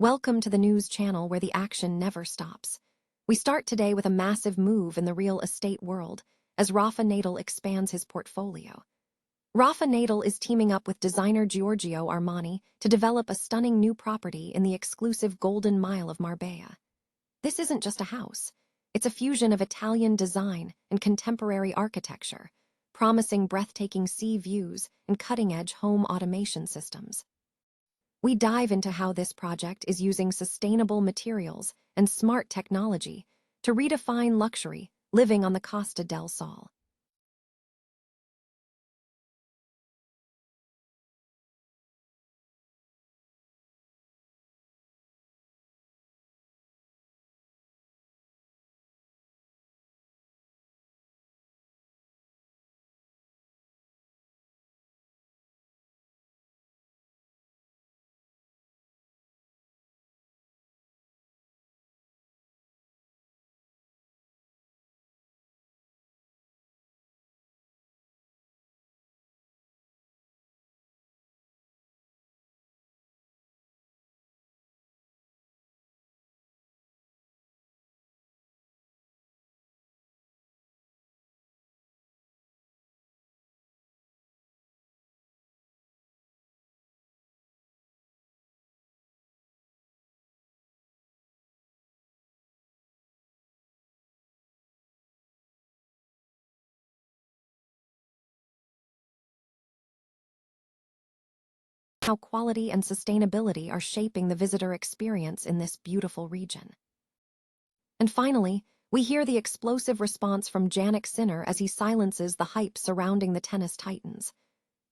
Welcome to the news channel where the action never stops. We start today with a massive move in the real estate world as Rafa Nadal expands his portfolio. Rafa Nadal is teaming up with designer Giorgio Armani to develop a stunning new property in the exclusive Golden Mile of Marbella. This isn't just a house. It's a fusion of Italian design and contemporary architecture, promising breathtaking sea views and cutting-edge home automation systems. We dive into how this project is using sustainable materials and smart technology to redefine luxury living on the Costa del Sol. How quality and sustainability are shaping the visitor experience in this beautiful region. And finally, we hear the explosive response from Jannik Sinner as he silences the hype surrounding the tennis titans.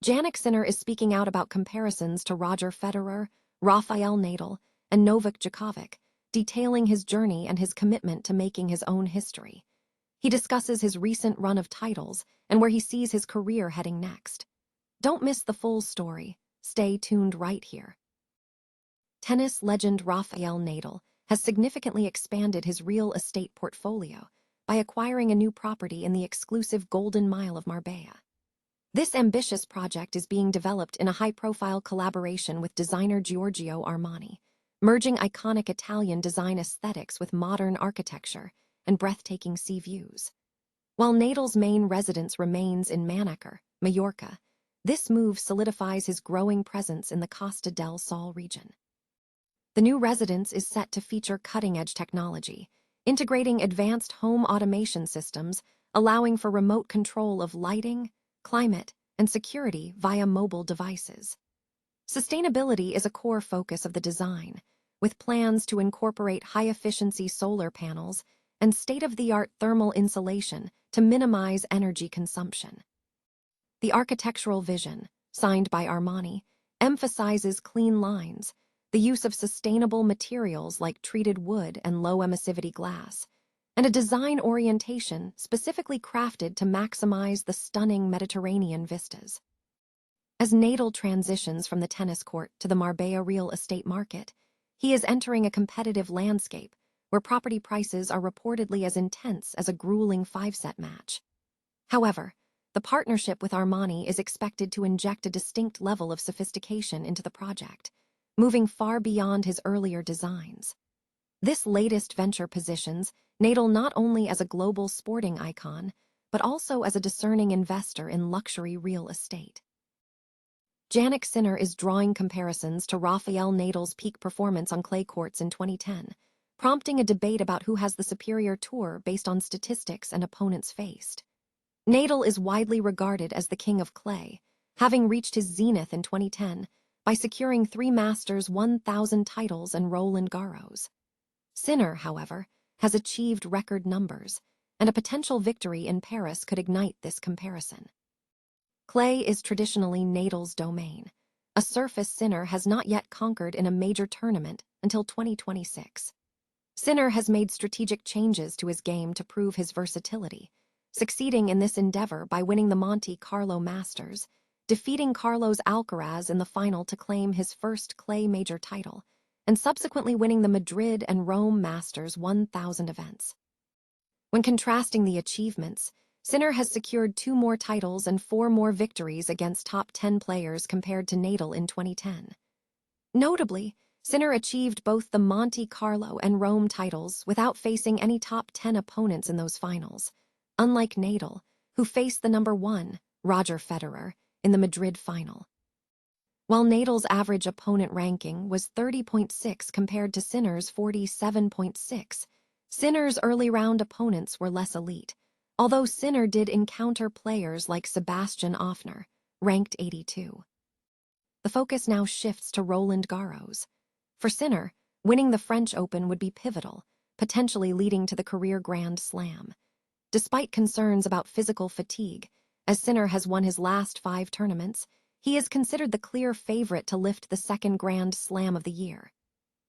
Jannik Sinner is speaking out about comparisons to Roger Federer, Rafael Nadal, and Novak Djokovic, detailing his journey and his commitment to making his own history. He discusses his recent run of titles and where he sees his career heading next. Don't miss the full story. Stay tuned right here. Tennis legend Rafael Nadal has significantly expanded his real estate portfolio by acquiring a new property in the exclusive Golden Mile of Marbella. This ambitious project is being developed in a high-profile collaboration with designer Giorgio Armani, merging iconic Italian design aesthetics with modern architecture and breathtaking sea views. While Nadal's main residence remains in Mallorca, this move solidifies his growing presence in the Costa del Sol region. The new residence is set to feature cutting-edge technology, integrating advanced home automation systems, allowing for remote control of lighting, climate, and security via mobile devices. Sustainability is a core focus of the design, with plans to incorporate high-efficiency solar panels and state-of-the-art thermal insulation to minimize energy consumption. The architectural vision, signed by Armani, emphasizes clean lines, the use of sustainable materials like treated wood and low-emissivity glass, and a design orientation specifically crafted to maximize the stunning Mediterranean vistas. As Nadal transitions from the tennis court to the Marbella real estate market, he is entering a competitive landscape where property prices are reportedly as intense as a grueling five-set match. However, the partnership with Armani is expected to inject a distinct level of sophistication into the project, moving far beyond his earlier designs. This latest venture positions Nadal not only as a global sporting icon, but also as a discerning investor in luxury real estate. Jannik Sinner is drawing comparisons to Rafael Nadal's peak performance on clay courts in 2010, prompting a debate about who has the superior tour based on statistics and opponents faced. Nadal is widely regarded as the king of clay, having reached his zenith in 2010 by securing 3 Masters 1000 titles and Roland Garros. Sinner, however, has achieved record numbers, and a potential victory in Paris could ignite this comparison. Clay is traditionally Nadal's domain, a surface Sinner has not yet conquered in a major tournament until 2026. Sinner has made strategic changes to his game to prove his versatility, succeeding in this endeavor by winning the Monte Carlo Masters, defeating Carlos Alcaraz in the final to claim his first clay major title, and subsequently winning the Madrid and Rome Masters 1000 events. When contrasting the achievements, Sinner has secured 2 more titles and 4 more victories against top 10 players compared to Nadal in 2010. Notably, Sinner achieved both the Monte Carlo and Rome titles without facing any top 10 opponents in those finals, unlike Nadal, who faced the number 1, Roger Federer, in the Madrid final. While Nadal's average opponent ranking was 30.6 compared to Sinner's 47.6, Sinner's early round opponents were less elite, although Sinner did encounter players like Sebastian Offner, ranked 82. The focus now shifts to Roland Garros. For Sinner, winning the French Open would be pivotal, potentially leading to the career Grand Slam. Despite concerns about physical fatigue, as Sinner has won his last 5 tournaments, he is considered the clear favorite to lift the second Grand Slam of the year.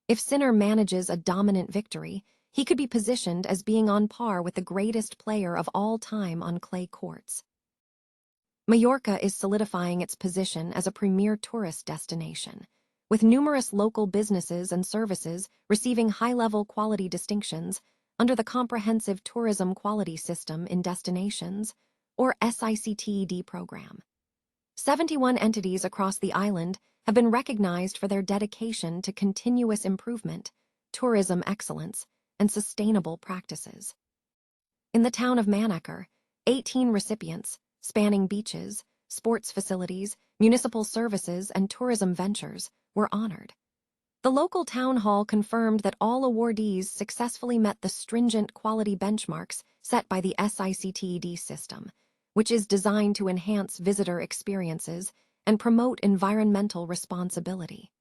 If Sinner manages a dominant victory, he could be positioned as being on par with the greatest player of all time on clay courts. Mallorca is solidifying its position as a premier tourist destination, with numerous local businesses and services receiving high-level quality distinctions under the Comprehensive Tourism Quality System in Destinations, or SICTED program. 71 entities across the island have been recognized for their dedication to continuous improvement, tourism excellence, and sustainable practices. In the town of Mallorca, 18 recipients, spanning beaches, sports facilities, municipal services, and tourism ventures, were honored. The local town hall confirmed that all awardees successfully met the stringent quality benchmarks set by the SICTED system, which is designed to enhance visitor experiences and promote environmental responsibility.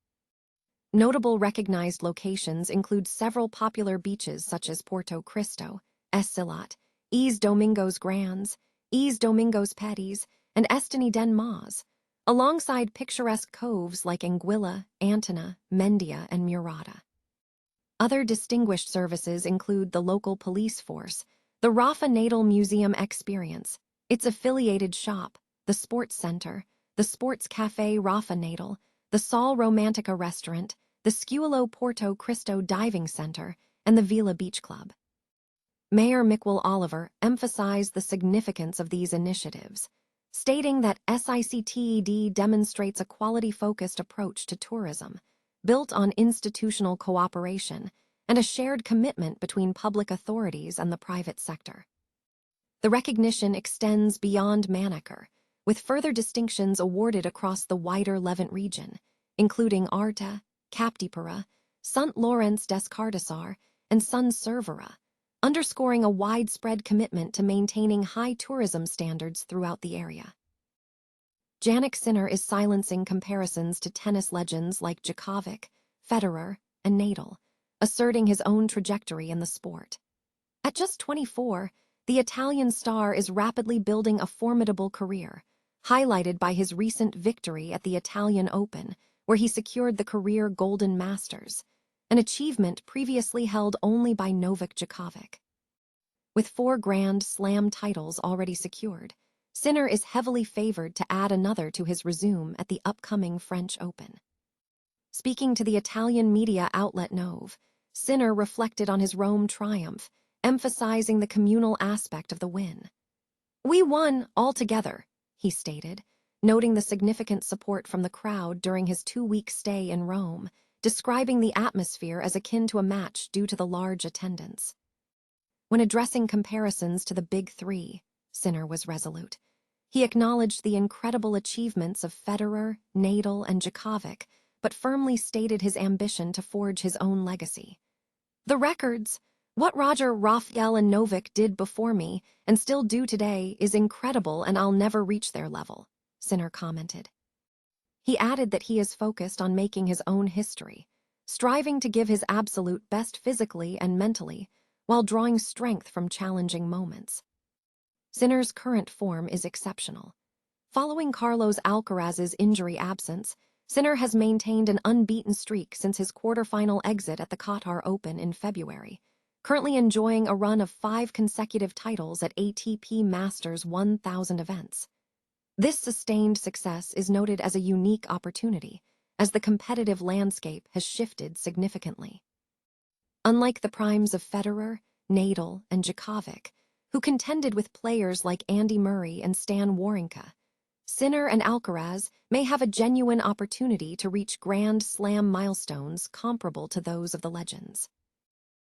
Notable recognized locations include several popular beaches such as Porto Cristo, Es Silat, Es Domingos Grandes, Es Domingos Petits, and Estany den Mas, alongside picturesque coves like Anguilla, Antona, Mendia, and Murata. Other distinguished services include the local police force, the Rafa Nadal Museum Experience, its affiliated shop, the Sports Center, the Sports Café Rafa Nadal, the Sol Romantica restaurant, the Scuolo Porto Cristo Diving Center, and the Vila Beach Club. Mayor Miquel Oliver emphasized the significance of these initiatives, stating that SICTED demonstrates a quality-focused approach to tourism, built on institutional cooperation and a shared commitment between public authorities and the private sector. The recognition extends beyond Mallorca, with further distinctions awarded across the wider Levant region, including Arta, Capdepera, Sant Llorenç des Cardassar, and Son Servera, underscoring a widespread commitment to maintaining high tourism standards throughout the area. Jannik Sinner is silencing comparisons to tennis legends like Djokovic, Federer, and Nadal, asserting his own trajectory in the sport. At just 24, the Italian star is rapidly building a formidable career, highlighted by his recent victory at the Italian Open, where he secured the career Golden Masters, an achievement previously held only by Novak Djokovic. With 4 Grand Slam titles already secured, Sinner is heavily favored to add another to his resume at the upcoming French Open. Speaking to the Italian media outlet Nove, Sinner reflected on his Rome triumph, emphasizing the communal aspect of the win. "We won all together," he stated, noting the significant support from the crowd during his 2-week stay in Rome, describing the atmosphere as akin to a match due to the large attendance. When addressing comparisons to the Big Three, Sinner was resolute. He acknowledged the incredible achievements of Federer, Nadal, and Djokovic, but firmly stated his ambition to forge his own legacy. "The records, what Roger, Rafael, and Novak did before me, and still do today, is incredible, and I'll never reach their level," Sinner commented. He added that he is focused on making his own history, striving to give his absolute best physically and mentally, while drawing strength from challenging moments. Sinner's current form is exceptional. Following Carlos Alcaraz's injury absence, Sinner has maintained an unbeaten streak since his quarterfinal exit at the Qatar Open in February, currently enjoying a run of 5 consecutive titles at ATP Masters 1000 events. This sustained success is noted as a unique opportunity, as the competitive landscape has shifted significantly. Unlike the primes of Federer, Nadal, and Djokovic, who contended with players like Andy Murray and Stan Wawrinka, Sinner and Alcaraz may have a genuine opportunity to reach Grand Slam milestones comparable to those of the legends.